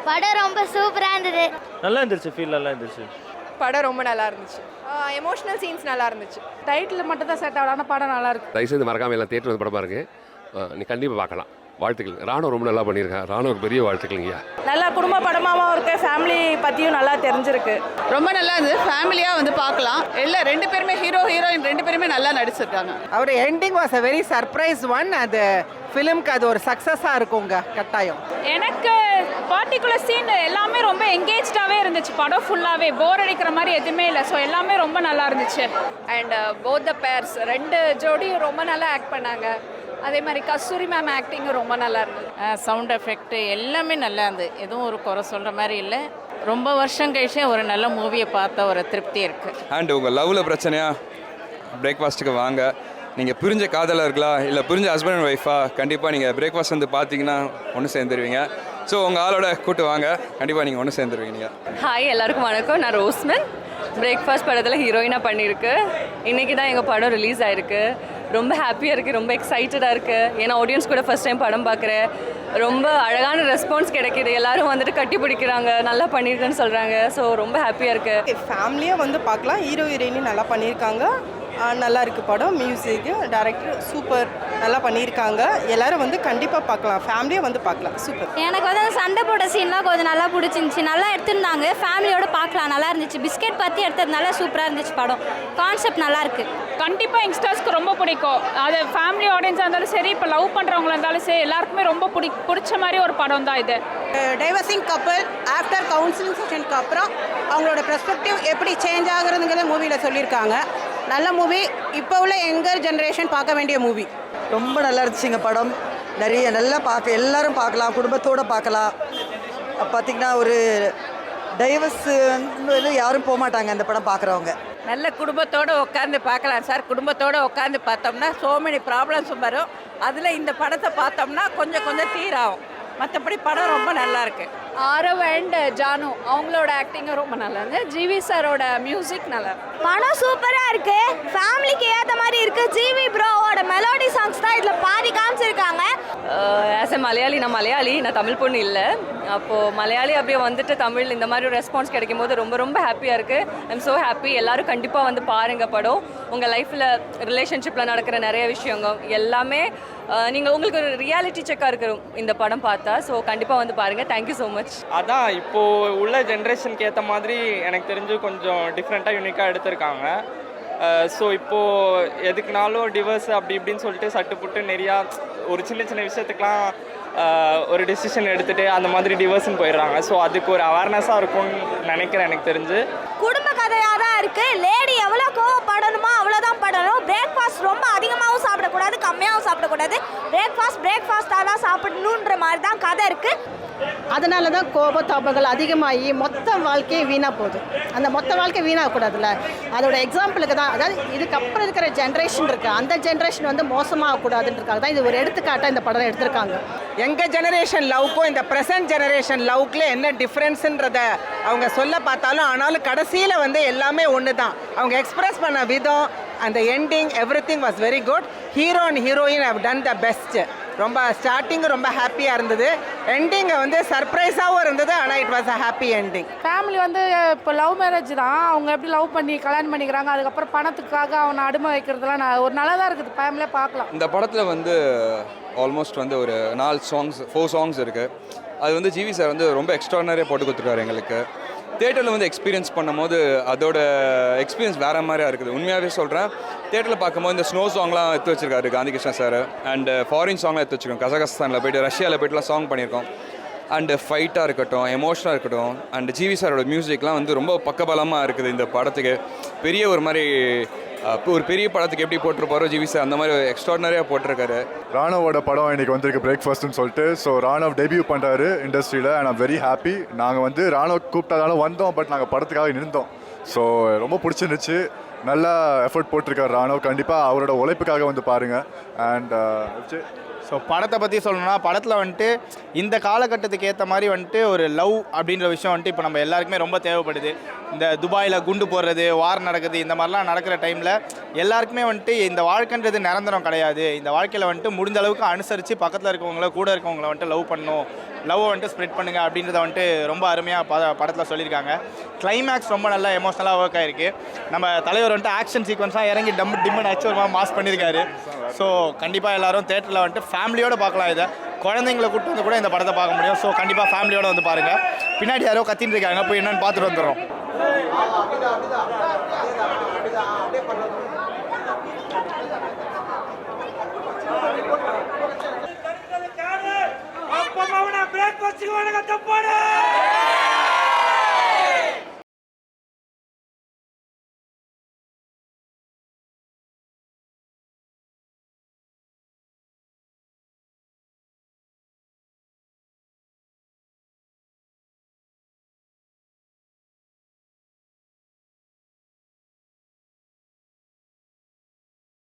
படம் ரொம்ப சூப்பராக இருந்தது. நல்லா இருந்துச்சு, ஃபீல் நல்லா இருந்துச்சு. படம் ரொம்ப நல்லா இருந்துச்சு. எமோஷனல் சீன்ஸ் நல்லா இருந்துச்சு. டைட்டில் மட்டும் தான் செட் ஆகலாம், படம் நல்லா இருக்கு. தயவுசெய்து மறக்காமல் எல்லாம் தேட்டர் வந்து படம் பாருங்க. நீ கண்டிப்பாக பார்க்கலாம். வாழ்த்துக்கள். ராணுவ ரொம்ப நல்லா பண்ணியிருக்கேன். ராணுவுக்கு பெரிய வாழ்த்துக்கள்ங்கய்யா. நல்லா குடும்ப படமாகவும் இருக்குது, ஃபேமிலி பற்றியும் நல்லா தெரிஞ்சிருக்கு. ரொம்ப நல்லா இருந்தது. ஃபேமிலியாக வந்து பார்க்கலாம். எல்லாம் ரெண்டு பேருமே ஹீரோ ஹீரோயின் ரெண்டு பேருமே நல்லா நடிச்சிருக்காங்க. அவர் ending was a very surprise one. அது ஃபிலிம்க்கு அது ஒரு சக்ஸஸாக இருக்குங்க கட்டாயம். எனக்கு பர்டிகுலர் சீன் எல்லாமே ரொம்ப எங்கேஜ்டாகவே இருந்துச்சு. படம் ஃபுல்லாகவே போர் அடிக்கிற மாதிரி எதுவுமே இல்லை. ஸோ எல்லாமே ரொம்ப நல்லா இருந்துச்சு. அண்ட் போத் த பேர்ஸ் ரெண்டு ஜோடியும் ரொம்ப நல்லா ஆக்ட் பண்ணாங்க. அதே மாதிரி கஸ்தூரி மேம் ஆக்டிங்கும் ரொம்ப நல்லா இருந்தது. சவுண்ட் எஃபெக்ட் எல்லாமே நல்லா இருந்தது. எதுவும் ஒரு குறை சொல்கிற மாதிரி இல்லை. ரொம்ப வருஷம் கழிச்சு ஒரு நல்ல மூவியை பார்த்த ஒரு திருப்தி இருக்குது. அண்ட் உங்கள் லவ்வில் பிரச்சனையா பிரேக்ஃபாஸ்ட்டுக்கு வாங்க. நீங்கள் பிரிஞ்ச காதலர்களா இல்லை பிரிஞ்ச ஹஸ்பண்ட் அண்ட் ஒய்ஃபா, கண்டிப்பாக நீங்கள் பிரேக்ஃபாஸ்ட் வந்து பார்த்தீங்கன்னா ஒன்று சேர்ந்துருவீங்க. ஸோ உங்கள் ஆளோட கூட்டு வாங்க, கண்டிப்பாக நீங்கள் ஒன்று சேர்ந்துருவீங்க. நீங்கள் ஹாய் எல்லாருக்கும் வணக்கம். நான் ரோஸ்மன். பிரேக்ஃபாஸ்ட் படத்தில் ஹீரோயினாக பண்ணியிருக்கு. இன்றைக்கி தான் எங்கள் படம் ரிலீஸ் ஆகிருக்கு. ரொம்ப ஹாப்பியாக இருக்குது, ரொம்ப எக்ஸைட்டடாக இருக்குது. ஏன்னா ஆடியன்ஸ் கூட ஃபஸ்ட் டைம் படம் பார்க்குறேன். ரொம்ப அழகான ரெஸ்பான்ஸ் கிடைக்கிது. எல்லோரும் வந்துட்டு கட்டி பிடிக்கிறாங்க, நல்லா பண்ணியிருக்குன்னு சொல்கிறாங்க. ஸோ ரொம்ப ஹாப்பியாக இருக்குது. ஃபேமிலியாக வந்து பார்க்கலாம். ஹீரோ ஹீரோயினி நல்லா பண்ணியிருக்காங்க. நல்லா இருக்குது படம். மியூசிக்கு டைரக்டர் சூப்பர் நல்லா பண்ணியிருக்காங்க. எல்லோரும் வந்து கண்டிப்பாக பார்க்கலாம், ஃபேமிலியாக வந்து பார்க்கலாம். சூப்பர். எனக்கு வந்து அந்த சண்டை போட்ட சீன்லாம் கொஞ்சம் நல்லா பிடிச்சிருந்துச்சி. நல்லா எடுத்திருந்தாங்க, ஃபேமிலியோட பார்க்கலாம், நல்லா இருந்துச்சு. பிஸ்கெட் பற்றி எடுத்ததுனால சூப்பராக இருந்துச்சு படம். கான்செப்ட் நல்லா இருக்குது. கண்டிப்பாக யங்ஸ்டர்ஸ்க்கு ரொம்ப பிடிக்கும். அது ஃபேமிலி ஆடியன்ஸாக இருந்தாலும் சரி, இப்போ லவ் பண்ணுறவங்களா இருந்தாலும் சரி, எல்லாருக்குமே ரொம்ப பிடிச்ச மாதிரி ஒரு படம் தான் இது. டைவர்சிங் கப்பல் ஆஃப்டர் கவுன்சிலிங் செஷனுக்கு அப்புறம் அவங்களோட பெர்ஸ்பெக்டிவ் எப்படி சேஞ்ச் ஆகுறதுங்கிறத மூவியில் சொல்லியிருக்காங்க. நல்ல மூவி. இப்போ உள்ள யங்கர் ஜென்ரேஷன் பார்க்க வேண்டிய மூவி. ரொம்ப நல்லா இருந்துச்சுங்க படம். நிறைய நல்லா பார்க்க எல்லாரும் பார்க்கலாம், குடும்பத்தோடு பார்க்கலாம். பார்த்திங்கன்னா ஒரு டைவர்ஸ் வந்து யாரும் போக மாட்டாங்க அந்த படம் பார்க்குறவங்க. நல்ல குடும்பத்தோடு உட்காந்து பார்க்கலாம் சார். குடும்பத்தோடு உட்காந்து பார்த்தோம்னா ஸோ மெனி ப்ராப்ளம்ஸ் வரும். அதில் இந்த படத்தை பார்த்தோம்னா கொஞ்சம் கொஞ்சம் தீராகும். மற்றபடி படம் ரொம்ப நல்லா இருக்கு. ஆரவ் அண்ட் ஜானு அவங்களோட ஆக்டிங்கும் ரொம்ப நல்லா இருந்தது. ஜிவி சாரோட மியூசிக் நல்லா இருக்கு. படம் சூப்பராக இருக்குது, ஃபேமிலிக்கு ஏற்ற மாதிரி இருக்குது. ஜிவி ப்ரோவோட மெலோடி சாங்ஸ் தான் இதில் பாதி காமிச்சிருக்காங்க. ஆஸ் எ மலையாளி, நான் தமிழ் பொண்ணு இல்லை. அப்போது மலையாளி அப்படியே வந்துட்டு தமிழ் இந்த மாதிரி ஒரு ரெஸ்பான்ஸ் கிடைக்கும் போது ரொம்ப ரொம்ப ஹாப்பியாக இருக்குது. I'm so happy. எல்லோரும் கண்டிப்பாக வந்து பாருங்கள் படம். உங்கள் லைஃப்பில் ரிலேஷன்ஷிப்பில் நடக்கிற நிறைய விஷயங்கள் எல்லாமே உங்களுக்கு ஒரு ரியாலிட்டி செக்காக இருக்கும் இந்த படம் பார்த்தா. ஸோ கண்டிப்பாக வந்து பாருங்கள். Thank you so much. அதான் இப்போது உள்ள ஜென்ரேஷனுக்கு ஏற்ற மாதிரி எனக்கு தெரிஞ்சு கொஞ்சம் டிஃப்ரெண்ட்டாக யூனிக்காக எடுத்திருக்காங்க. ஸோ இப்போது எதுக்குனாலும் டிவர்ஸ் அப்படி இப்படின்னு சொல்லிட்டு சட்டு புட்டு நிறையா ஒரு சின்ன சின்ன விஷயத்துக்கெலாம் ஒரு டெசிஷன் எடுத்துகிட்டு அந்த மாதிரி டிவர்ஸ்ன்னு போயிடுறாங்க. ஸோ அதுக்கு ஒரு அவேர்னஸாக இருக்கும்னு நினைக்கிறேன் எனக்கு தெரிஞ்சு. குடும்ப கதையாக தான் இருக்குது. லேடி எவ்வளோ கோவப்படணுமோ அவ்வளோதான் படணும். பிரேக்ஃபாஸ்ட் ரொம்ப அதிகமாகவும் சாப்பிடக்கூடாது, கம்மியாகவும் சாப்பிடக்கூடாது. பிரேக்ஃபாஸ்ட்டாக தான் சாப்பிடணுன்ற மாதிரி தான் கதை இருக்குது. அதனால தான் கோபத்தாபங்கள் அதிகமாகி மொத்த வாழ்க்கையே வீணாக போகுது. அந்த மொத்த வாழ்க்கை வீணாகக்கூடாதுல்ல, அதோட எக்ஸாம்பிளுக்கு தான். அதாவது இதுக்கப்புறம் இருக்கிற ஜென்ரேஷன் இருக்குது, அந்த ஜென்ரேஷன் வந்து மோசமாகக்கூடாதுன்றதுக்காக தான் இது ஒரு எடுத்துக்காட்டாக இந்த படம் எடுத்திருக்காங்க. எங்கள் ஜெனரேஷன் லவ்க்கும் இந்த ப்ரெசன்ட் ஜெனரேஷன் லவ்க்குள்ள என்ன டிஃப்ரென்ஸுன்றத அவங்க சொல்ல பார்த்தாலும், ஆனாலும் கடைசியில் வந்து எல்லாமே ஒன்று தான். அவங்க எக்ஸ்பிரஸ் பண்ண விதம், அந்த ending, everything was very good. Hero and heroine have done the best. ரொம்ப ஸ்டார்டிங்கு ரொம்ப ஹாப்பியாக இருந்தது. எண்டிங்கை வந்து சர்ப்ரைஸாகவும் இருந்தது. ஆனால் it was a happy ending. Family வந்து இப்போ லவ் மேரேஜ் தான். அவங்க எப்படி லவ் பண்ணி கல்யாணம் பண்ணிக்கிறாங்க, அதுக்கப்புறம் பணத்துக்காக அவனை அடிமை வைக்கிறதுலாம் ஒரு நல்லதாக இருக்குது. ஃபேமிலியாக பார்க்கலாம். இந்த படத்தில் வந்து ஆல்மோஸ்ட் வந்து ஒரு 4 சாங்ஸ் இருக்குது. அது வந்து ஜிவி சார் வந்து ரொம்ப எக்ஸ்ட்ரானரியாக போட்டு கொடுத்துருக்காரு எங்களுக்கு. தேட்டரில் வந்து எக்ஸ்பீரியன்ஸ் பண்ணும்போது அதோட எக்ஸ்பீரியன்ஸ் வேறு மாதிரியாக இருக்குது. உண்மையாகவே சொல்கிறேன். தேட்டரில் பார்க்கும்போது இந்த ஸ்னோ சாங்லாம் எடுத்து வச்சிருக்காரு காந்திகிருஷ்ணன் சார். அண்ட் ஃபாரின் சாங்லாம் எடுத்து வச்சுருக்கோம். கசகஸ்தானில் போய்ட்டு, ரஷ்யாவில் போய்ட்டுலாம் சாங் பண்ணியிருக்கோம். அண்டு ஃபைட்டாக இருக்கட்டும், எமோஷனாக இருக்கட்டும், அண்ட் ஜிவி சாரோட மியூசிக்லாம் வந்து ரொம்ப பக்கபலமாக இருக்குது இந்த படத்துக்கு. பெரிய ஒரு மாதிரி ஒரு பெரிய படத்துக்கு எப்படி போட்டிருப்பாரோ ஜிவி சார் அந்த மாதிரி எக்ஸ்ட்ராடனரியாக போட்டிருக்காரு. ராணுவோட படம் இன்றைக்கி வந்திருக்கு பிரேக்ஃபாஸ்ட்னு சொல்லிட்டு. ஸோ ராணுவ டெபியூ பண்ணுறாரு இண்டஸ்ட்ரியில். And I'm very happy. நாங்கள் வந்து ராணுவ கூப்பிட்டதாலும் வந்தோம், பட் நாங்கள் படத்துக்காக நின்றோம். ஸோ ரொம்ப பிடிச்சிருந்துச்சு. நல்லா எஃபர்ட் போட்டிருக்காரு ராணுவ. கண்டிப்பாக அவரோட உழைப்புக்காக வந்து பாருங்கள். அண்ட் ஸோ படத்தை பற்றி சொல்லணும்னா, படத்தில் வந்துட்டு இந்த காலகட்டத்துக்கு ஏற்ற மாதிரி வந்துட்டு ஒரு லவ் அப்படின்ற விஷயம் வந்துட்டு இப்போ நம்ம எல்லாருக்குமே ரொம்ப தேவைப்படுது. இந்த துபாயில் குண்டு போடுறது, வார் நடக்குது, இந்த மாதிரிலாம் நடக்கிற டைமில் எல்லாருக்குமே வந்துட்டு இந்த வாழ்க்கைன்றது நிரந்தரம் கிடையாது. இந்த வாழ்க்கையில் வந்துட்டு முடிஞ்ச அளவுக்கு அனுசரித்து பக்கத்தில் இருக்கவங்கள, கூட இருக்கவங்கள வந்துட்டு லவ் பண்ணணும் லவ்வை வந்துட்டு ஸ்ப்ரெட் பண்ணுங்க அப்படின்றத வந்துட்டு ரொம்ப அருமையாக படத்தில் சொல்லியிருக்காங்க. கிளைமேக்ஸ் ரொம்ப நல்லா எமோஷனலாக ஒர்க் ஆகிருக்கு. நம்ம தலைவர் வந்துட்டு ஆக்ஷன் சீக்வன்ஸாக இறங்கி டிம்மன் அச்சு ஒரு மாஸ் பண்ணியிருக்காரு. ஸோ கண்டிப்பாக எல்லாரும் தேட்டரில் வந்துட்டு ஃபேமிலியோடு பார்க்கலாம். இதை குழந்தைங்களை கூப்பிட்டு வந்து கூட இந்த படத்தை பார்க்க முடியும். ஸோ கண்டிப்பாக ஃபேமிலியோடு வந்து பாருங்கள். பின்னாடி யாரோ கத்தின்னு இருக்காங்க, போய் என்னென்னு பார்த்துட்டு வந்துடுறோம். பிரேக்